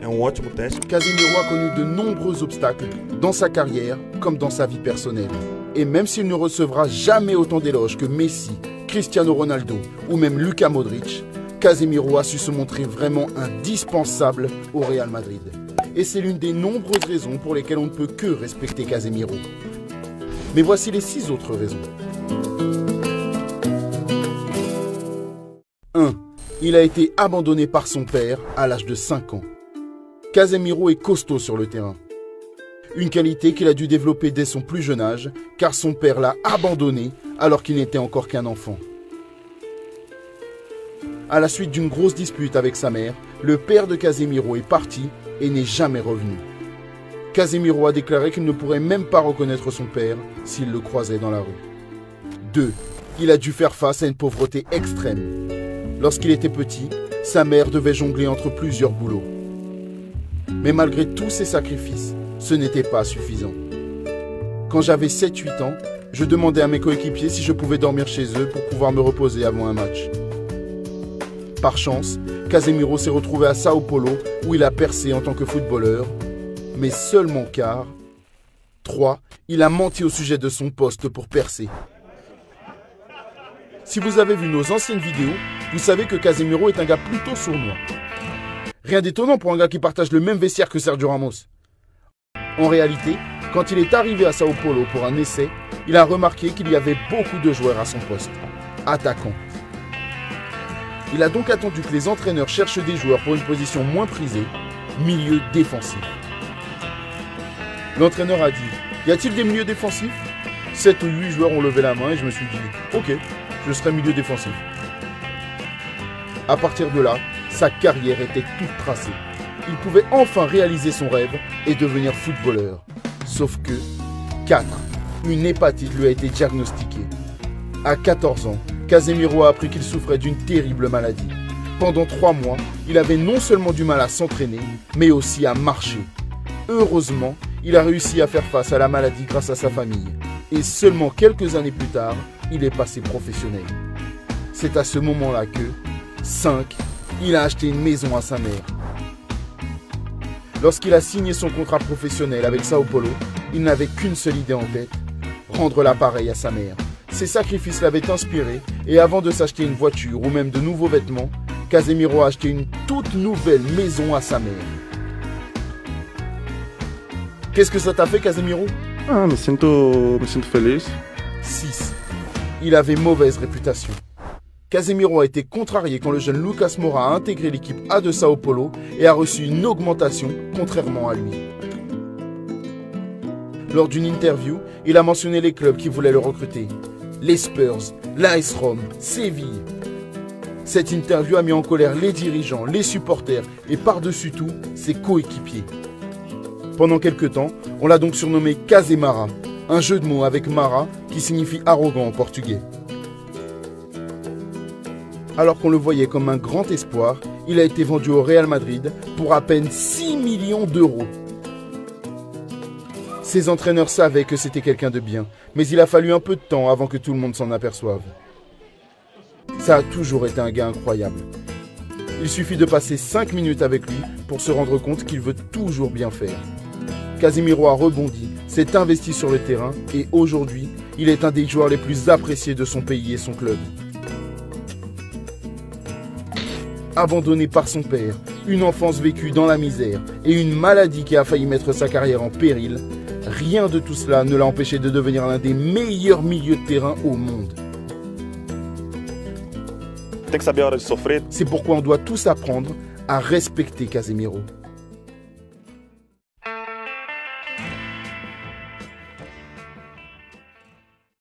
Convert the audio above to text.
é ótimo teste. Casemiro a connu de nombreux obstacles dans sa carrière comme dans sa vie personnelle. Et même s'il ne recevra jamais autant d'éloges que Messi, Cristiano Ronaldo ou même Luka Modric, Casemiro a su se montrer vraiment indispensable au Real Madrid. Et c'est l'une des nombreuses raisons pour lesquelles on ne peut que respecter Casemiro. Mais voici les 6 autres raisons. 1. Il a été abandonné par son père à l'âge de 5 ans. Casemiro est costaud sur le terrain. Une qualité qu'il a dû développer dès son plus jeune âge, car son père l'a abandonné alors qu'il n'était encore qu'un enfant. À la suite d'une grosse dispute avec sa mère, le père de Casemiro est parti et n'est jamais revenu. Casemiro a déclaré qu'il ne pourrait même pas reconnaître son père s'il le croisait dans la rue. 2. Il a dû faire face à une pauvreté extrême. Lorsqu'il était petit, sa mère devait jongler entre plusieurs boulots. Mais malgré tous ces sacrifices, ce n'était pas suffisant. Quand j'avais 7-8 ans, je demandais à mes coéquipiers si je pouvais dormir chez eux pour pouvoir me reposer avant un match. Par chance, Casemiro s'est retrouvé à Sao Paulo où il a percé en tant que footballeur, mais seulement car 3. Il a menti au sujet de son poste pour percer. Si vous avez vu nos anciennes vidéos, vous savez que Casemiro est un gars plutôt sournois. Rien d'étonnant pour un gars qui partage le même vestiaire que Sergio Ramos. En réalité, quand il est arrivé à Sao Paulo pour un essai, il a remarqué qu'il y avait beaucoup de joueurs à son poste, attaquant. Il a donc attendu que les entraîneurs cherchent des joueurs pour une position moins prisée, milieu défensif. L'entraîneur a dit « Y a-t-il des milieux défensifs ?» 7 ou 8 joueurs ont levé la main et je me suis dit « Ok, je serai milieu défensif. » À partir de là, sa carrière était toute tracée. Il pouvait enfin réaliser son rêve et devenir footballeur. Sauf que 4. Une hépatite lui a été diagnostiquée. À 14 ans, Casemiro a appris qu'il souffrait d'une terrible maladie. Pendant 3 mois, il avait non seulement du mal à s'entraîner, mais aussi à marcher. Heureusement, il a réussi à faire face à la maladie grâce à sa famille. Et seulement quelques années plus tard, il est passé professionnel. C'est à ce moment-là que 5. Il a acheté une maison à sa mère. Lorsqu'il a signé son contrat professionnel avec Sao Paulo, il n'avait qu'une seule idée en tête, rendre l'appareil à sa mère. Ses sacrifices l'avaient inspiré et avant de s'acheter une voiture ou même de nouveaux vêtements, Casemiro a acheté une toute nouvelle maison à sa mère. Qu'est-ce que ça t'a fait, Casemiro? Me sinto feliz. 6. Il avait mauvaise réputation. Casemiro a été contrarié quand le jeune Lucas Moura a intégré l'équipe A de Sao Paulo et a reçu une augmentation contrairement à lui. Lors d'une interview, il a mentionné les clubs qui voulaient le recruter. Les Spurs, l'AS Rome, Séville. Cette interview a mis en colère les dirigeants, les supporters et par-dessus tout, ses coéquipiers. Pendant quelques temps, on l'a donc surnommé Casemara, un jeu de mots avec Mara qui signifie arrogant en portugais. Alors qu'on le voyait comme un grand espoir, il a été vendu au Real Madrid pour à peine 6 millions d'euros. Ses entraîneurs savaient que c'était quelqu'un de bien, mais il a fallu un peu de temps avant que tout le monde s'en aperçoive. Ça a toujours été un gars incroyable. Il suffit de passer 5 minutes avec lui pour se rendre compte qu'il veut toujours bien faire. Casemiro a rebondi, s'est investi sur le terrain et aujourd'hui, il est un des joueurs les plus appréciés de son pays et son club. Abandonné par son père, une enfance vécue dans la misère et une maladie qui a failli mettre sa carrière en péril, rien de tout cela ne l'a empêché de devenir l'un des meilleurs milieux de terrain au monde. C'est pourquoi on doit tous apprendre à respecter Casemiro.